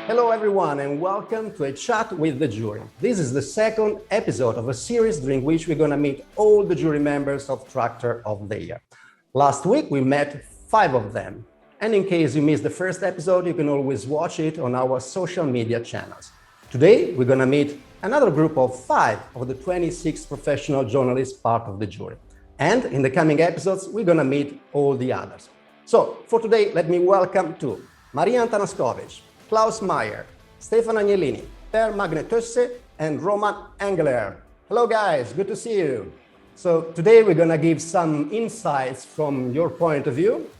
Hello everyone and welcome to a chat with the jury. This is the second episode of a series during which we're going to meet all the jury members of Tractor of the Year. Last week we met 5 of them, and in case you missed the first episode, you can always watch it on our social media channels. Today we're going to meet another group of 5 of the 26 professional journalists part of the jury. And in the coming episodes we're going to meet all the others. So for today, let me welcome to Maria Antanaskovic, Klaus Meyer, Stefano Agnellini, Per Magne-Tosse, and Roman Engeler. Hello guys, good to see you. So today we're going to give some insights from your point of view.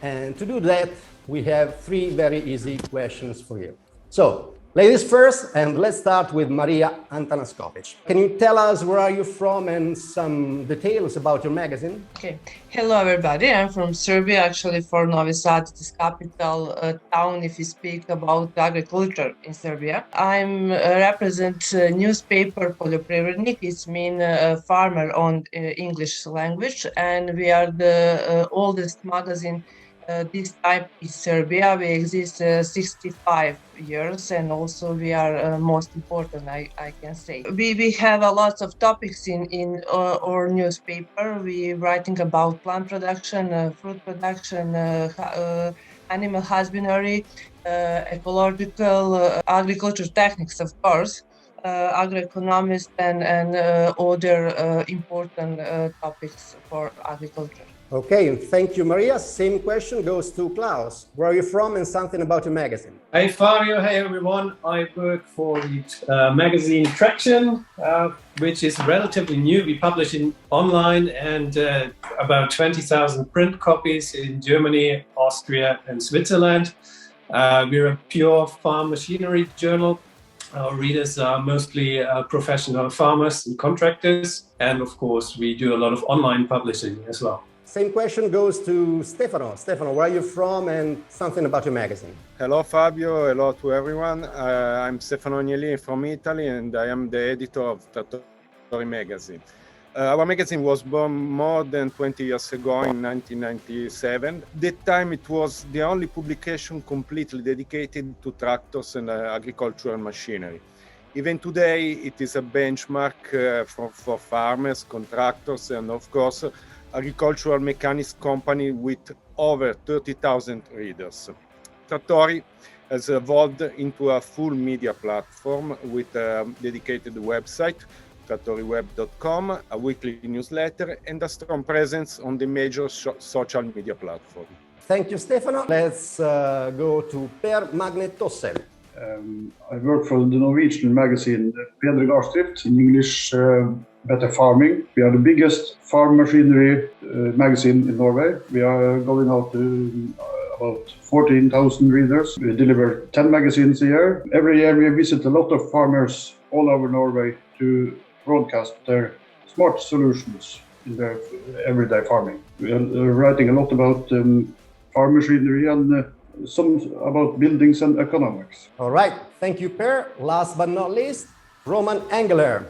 And to do that, we have 3 very easy questions for you. So ladies first, and let's start with Maria Antanaskovic. Can you tell us where are you from and some details about your magazine? Okay. Hello, everybody. I'm from Serbia, actually, for Novi Sad, it is capital town if you speak about agriculture in Serbia. I'm represent newspaper Poljoprivrednik. It's mean farmer on English language, and we are the oldest magazine this type in Serbia. We exist 65 years, and also we are most important, I can say. We have a lot of topics in our newspaper. We writing about plant production, fruit production, animal husbandry, ecological agriculture techniques, of course, agroeconomist and other important topics for agriculture. Okay, thank you, Maria. Same question goes to Klaus. Where are you from and something about your magazine? Hey Fabio, hey everyone. I work for the magazine Traction, which is relatively new. We publish it online and about 20,000 print copies in Germany, Austria and Switzerland. We're a pure farm machinery journal. Our readers are mostly professional farmers and contractors. And of course, we do a lot of online publishing as well. Same question goes to Stefano. Stefano, where are you from and something about your magazine? Hello Fabio, hello to everyone. I'm Stefano Agnellini from Italy and I am the editor of Trattori magazine. Our magazine was born more than 20 years ago in 1997. At that time it was the only publication completely dedicated to tractors and agricultural machinery. Even today it is a benchmark for farmers, contractors and of course agricultural mechanics company with over 30,000 readers. Trattori has evolved into a full media platform with a dedicated website, trattoriweb.com, a weekly newsletter, and a strong presence on the major social media platform. Thank you, Stefano. Let's go to Per Magne-Tosse. I work for the Norwegian magazine Bedre Gardsdrift, in English Better Farming. We are the biggest farm machinery magazine in Norway. We are going out to about 14,000 readers. We deliver 10 magazines a year. Every year we visit a lot of farmers all over Norway to broadcast their smart solutions in their everyday farming. We are writing a lot about farm machinery and some about buildings and economics. All right, thank you, Per. Last but not least, Roman Engeler.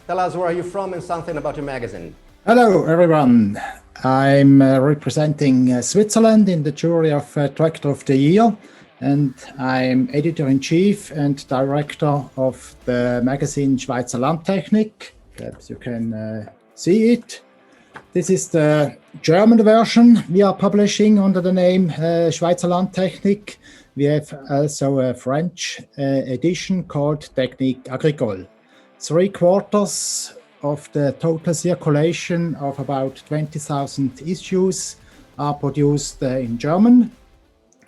Tell us where are you from and something about your magazine. Hello, everyone. I'm representing Switzerland in the jury of Tractor of the Year, and I'm editor-in-chief and director of the magazine Schweizer Landtechnik. Perhaps you can see it. This is the German version we are publishing under the name Schweizer Landtechnik. We have also a French edition called Technique Agricole. 3/4 of the total circulation of about 20,000 issues are produced in German,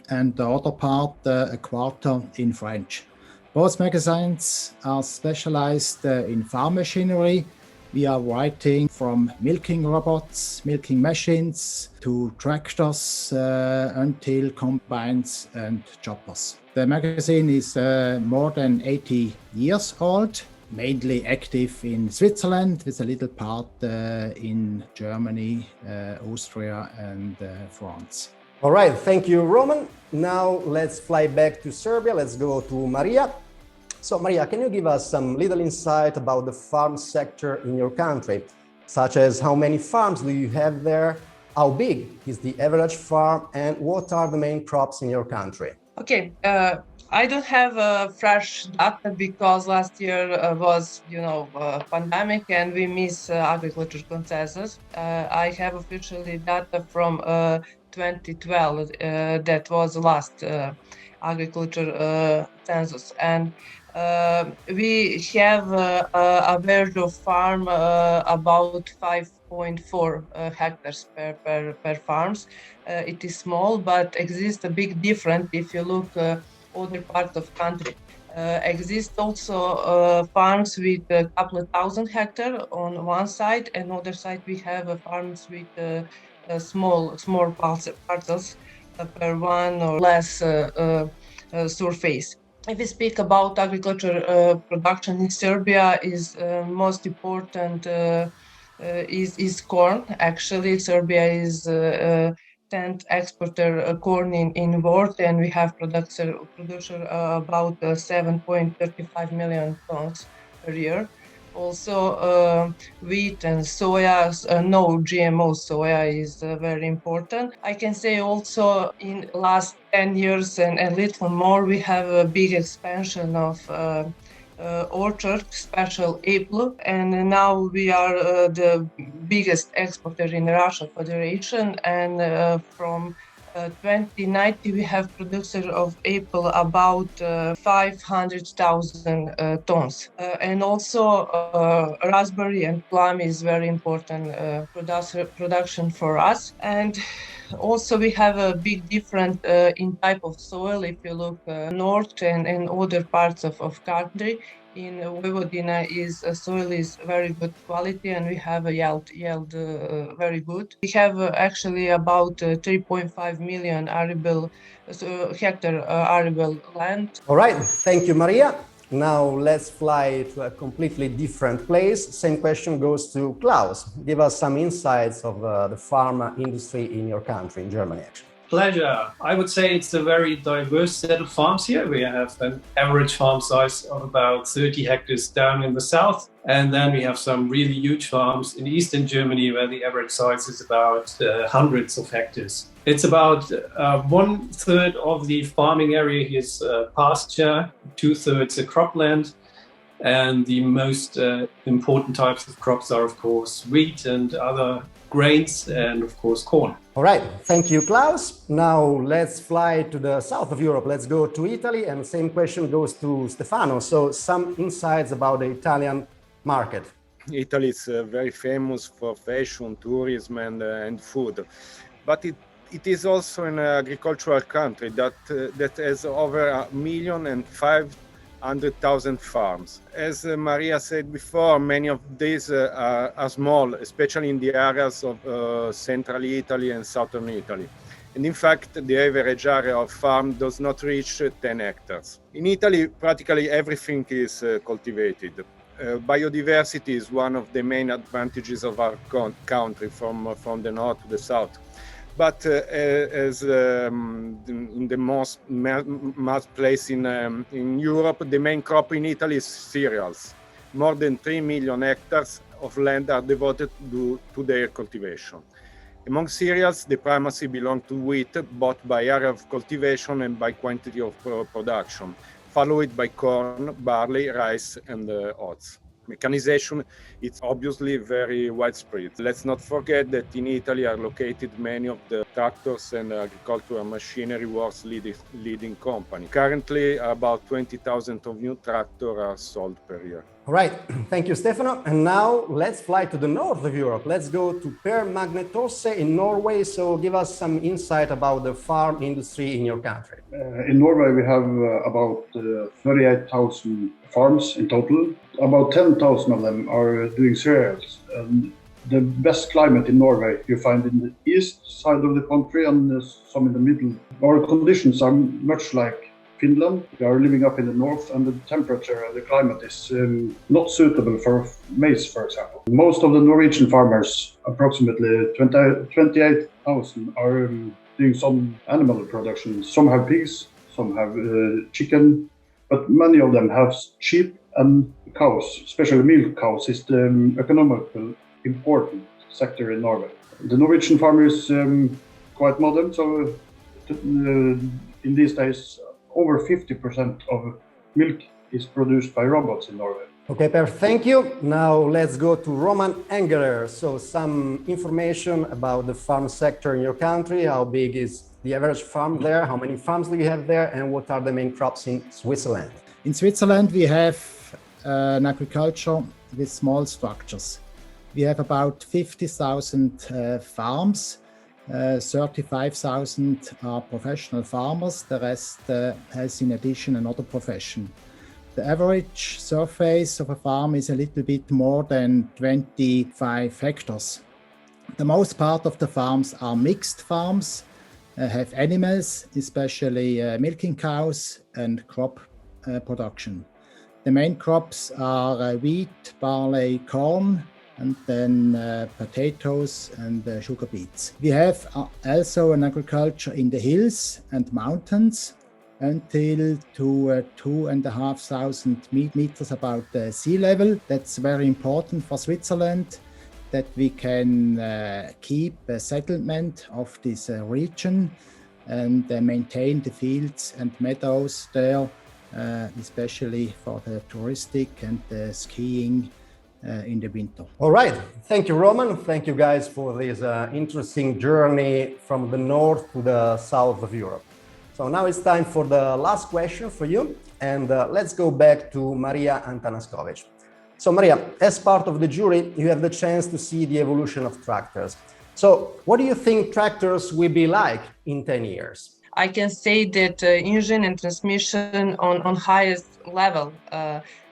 and the other part, a quarter, in French. Both magazines are specialized in farm machinery. We are writing from milking robots, milking machines, to tractors until combines and choppers. The magazine is more than 80 years old, mainly active in Switzerland, with a little part in Germany, Austria and France. All right, thank you, Roman. Now let's fly back to Serbia. Let's go to Maria. So Maria, can you give us some little insight about the farm sector in your country, such as how many farms do you have there, how big is the average farm, and what are the main crops in your country? Okay, I don't have fresh data because last year was, pandemic and we miss agriculture consensus. I have officially data from 2012. That was the last agriculture census, and we have a average of farm about 5.4 hectares per farms. It is small, but exists a big difference if you look other parts of country. Exist also farms with a couple of thousand hectares on one side, and other side we have farms with small parcels per one or less surface. If we speak about agriculture production in Serbia, is most important is corn. Actually, Serbia is 10th exporter corn in world, and we have producer about 7.35 million tons per year. Also, wheat and soya, no GMO soya is very important. I can say also in last 10 years and a little more, we have a big expansion of orchard, special apple, and now we are the biggest exporter in Russia Federation, and from 2019 we have producer of apple about 500,000 tons, and also raspberry and plum is very important production for us. And also we have a big difference in type of soil. If you look north and other parts of country, in Vojvodina soil is very good quality, and we have a yield very good. We have actually about 3.5 million hectare arable land. All right, thank you, Maria. Now let's fly to a completely different place. Same question goes to Klaus. Give us some insights of the pharma industry in your country, in Germany, actually. Pleasure. I would say it's a very diverse set of farms here. We have an average farm size of about 30 hectares down in the south. And then we have some really huge farms in eastern Germany where the average size is about hundreds of hectares. It's about 1/3 of the farming area here is pasture, 2/3 are cropland. And the most important types of crops are, of course, wheat and other grains, and of course, corn. All right, thank you, Klaus. Now let's fly to the south of Europe. Let's go to Italy, and the same question goes to Stefano. So some insights about the Italian market. Italy is very famous for fashion, tourism, and food, but it is also an agricultural country that has over 1,500,000 farms. As Maria said before, many of these are small, especially in the areas of central Italy and southern Italy. And in fact, the average area of farm does not reach 10 hectares. In Italy, practically everything is cultivated. Biodiversity is one of the main advantages of our country from the north to the south. But as in the most place in Europe, the main crop in Italy is cereals. More than 3 million hectares of land are devoted to their cultivation. Among cereals, the primacy belongs to wheat, both by area of cultivation and by quantity of production, followed by corn, barley, rice, and oats. Mechanization is obviously very widespread. Let's not forget that in Italy are located many of the tractors and agricultural machinery world's leading company. Currently, about 20,000 of new tractors are sold per year. All right, thank you, Stefano. And now let's fly to the north of Europe. Let's go to Per Magnetosse in Norway. So give us some insight about the farm industry in your country. In Norway, we have about 38,000 farms in total. About 10,000 of them are doing cereals. The best climate in Norway you find in the east side of the country and some in the middle. Our conditions are much like Finland. We are living up in the north, and the temperature, the climate is not suitable for maize, for example. Most of the Norwegian farmers, approximately 28,000, are doing some animal production. Some have pigs, some have chicken, but many of them have sheep and cows. Especially milk cows is the economically important sector in Norway. The Norwegian farmer is quite modern, so in these days over 50% of milk is produced by robots in Norway. Okay, Per, thank you. Now let's go to Roman Engeler. So some information about the farm sector in your country. How big is the average farm there? How many farms do you have there? And what are the main crops in Switzerland? In Switzerland, we have an agriculture with small structures. We have about 50,000 farms. 35,000 are professional farmers. The rest has in addition another profession. The average surface of a farm is a little bit more than 25 hectares. The most part of the farms are mixed farms, have animals, especially milking cows and crop production. The main crops are wheat, barley, corn, and then potatoes and sugar beets. We have also an agriculture in the hills and mountains until to 2,500 meters above the sea level. That's very important for Switzerland, that we can keep a settlement of this region and maintain the fields and meadows there, especially for the touristic and the skiing in the winter. All right. Thank you, Roman. Thank you guys for this interesting journey from the north to the south of Europe. So now it's time for the last question for you. And let's go back to Maria Antanaskovic. So Maria, as part of the jury, you have the chance to see the evolution of tractors. So what do you think tractors will be like in 10 years? I can say that engine and transmission on highest level,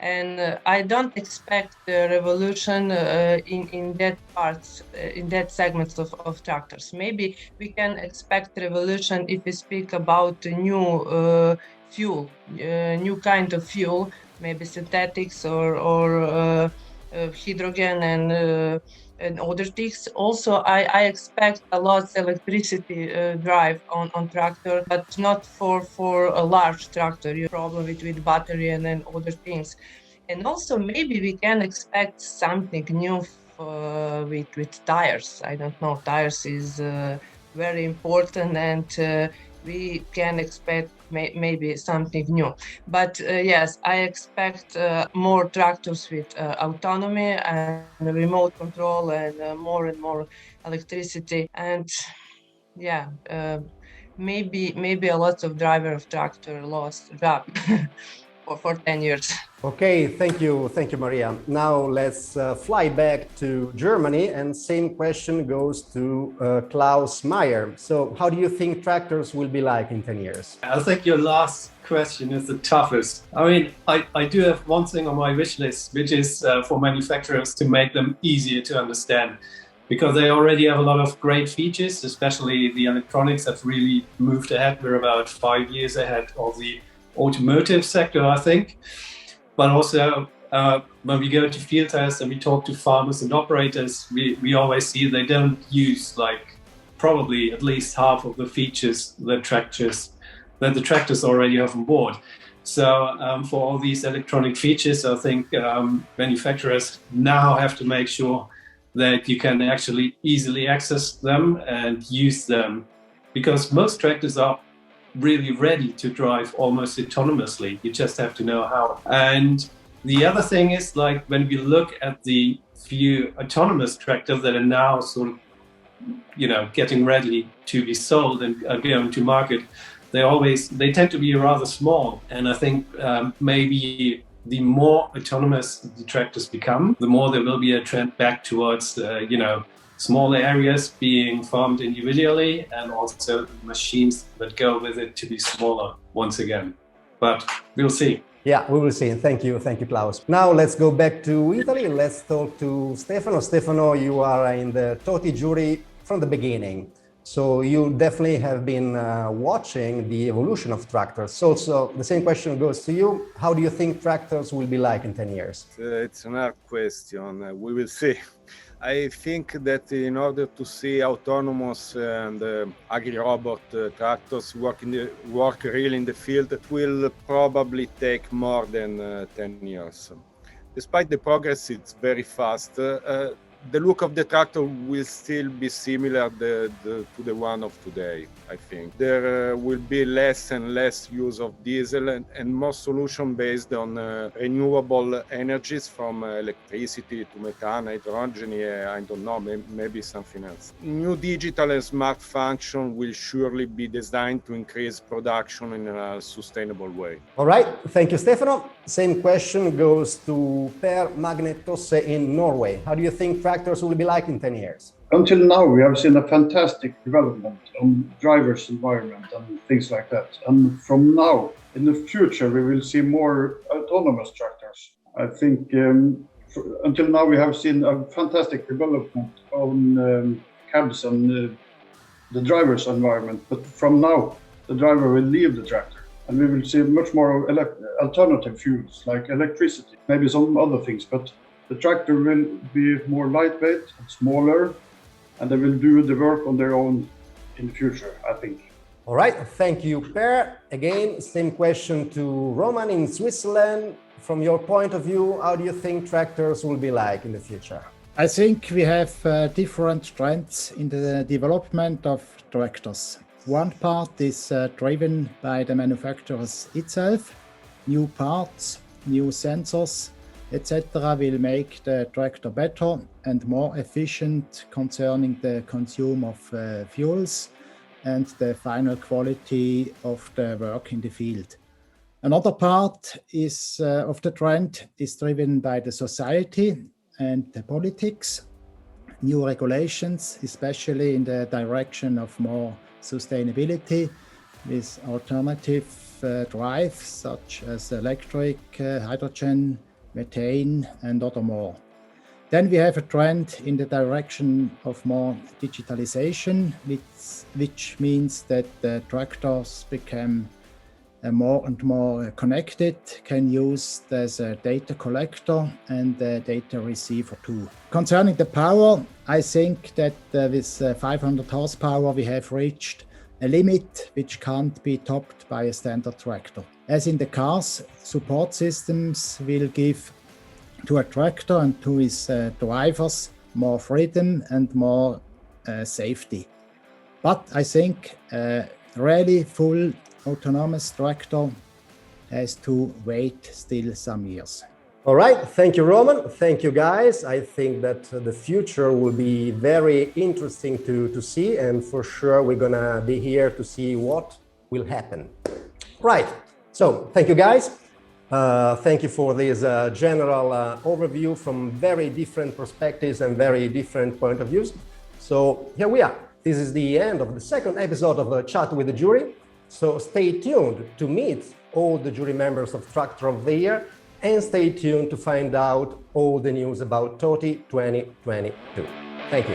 and I don't expect the revolution in that parts, in that segments of tractors. Maybe we can expect revolution if we speak about new fuel, new kind of fuel, maybe synthetics or hydrogen and other things. Also, I expect a lot of electricity drive on tractor, but not for a large tractor. You problem with battery and then other things. And also maybe we can expect something new with tires. I don't know. Tires is very important, and we can expect maybe something new. But yes, I expect more tractors with autonomy and remote control and more electricity. And yeah, maybe a lot of driver of tractor lost job for 10 years. Okay, thank you, Maria. Now let's fly back to Germany, and same question goes to Klaus Meyer. So how do you think tractors will be like in 10 years? I think your last question is the toughest. I mean, I do have one thing on my wish list, which is for manufacturers to make them easier to understand, because they already have a lot of great features, especially the electronics have really moved ahead. We're about 5 years ahead of the automotive sector, I think. But also, when we go to field tests and we talk to farmers and operators, we always see they don't use like probably at least half of the features that the tractors already have on board. So for all these electronic features, I think manufacturers now have to make sure that you can actually easily access them and use them, because most tractors are really ready to drive almost autonomously. You just have to know how. And the other thing is, like, when we look at the few autonomous tractors that are now sort of, getting ready to be sold and going to market, they tend to be rather small. And I think maybe the more autonomous the tractors become, the more there will be a trend back towards, smaller areas being farmed individually, and also machines that go with it to be smaller once again. But we'll see. Yeah, we will see. Thank you, Klaus. Now let's go back to Italy. Let's talk to Stefano. Stefano, you are in the TOTI jury from the beginning. So you definitely have been watching the evolution of tractors. So the same question goes to you. How do you think tractors will be like in 10 years? It's an hard question. We will see. I think that in order to see autonomous and agri-robot tractors work really in the field, it will probably take more than 10 years. Despite the progress, it's very fast. the look of the tractor will still be similar to the one of today, I think. There will be less and less use of diesel and more solution based on renewable energies from electricity to methane, hydrogen, I don't know, maybe something else. New digital and smart function will surely be designed to increase production in a sustainable way. All right, thank you, Stefano. Same question goes to Per Magnetosse in Norway. How do you think tractors will be like in 10 years? Until now, we have seen a fantastic development on drivers' environment and things like that. And from now, in the future, we will see more autonomous tractors. I think until now, we have seen a fantastic development on cabs and the driver's environment. But from now, the driver will leave the tractor. And we will see much more alternative fuels like electricity, maybe some other things. But the tractor will be more lightweight and smaller, and they will do the work on their own in the future, I think. All right, thank you, Per. Again, same question to Roman in Switzerland. From your point of view, how do you think tractors will be like in the future? I think we have different trends in the development of tractors. One part is driven by the manufacturers itself. New parts, new sensors, etc. will make the tractor better and more efficient concerning the consume of fuels and the final quality of the work in the field. Another part is of the trend is driven by the society and the politics. New regulations, especially in the direction of more sustainability with alternative drives such as electric, hydrogen, methane and other more. Then we have a trend in the direction of more digitalization, which means that the tractors become more and more connected, can use as a data collector and a data receiver too. Concerning the power, I think that with 500 horsepower we have reached a limit which can't be topped by a standard tractor. As in the cars, support systems will give to a tractor and to his drivers more freedom and more safety. But I think really full autonomous tractor has to wait still some years. All right, thank you, Roman. Thank you, guys. I think that the future will be very interesting to see, and for sure we're gonna be here to see what will happen. Right, so thank you, guys. Thank you for this general overview from very different perspectives and very different point of views. So here we are. This is the end of the second episode of a Chat with the Jury. So stay tuned to meet all the jury members of Tractor of the Year, and stay tuned to find out all the news about TOTI 2022. Thank you.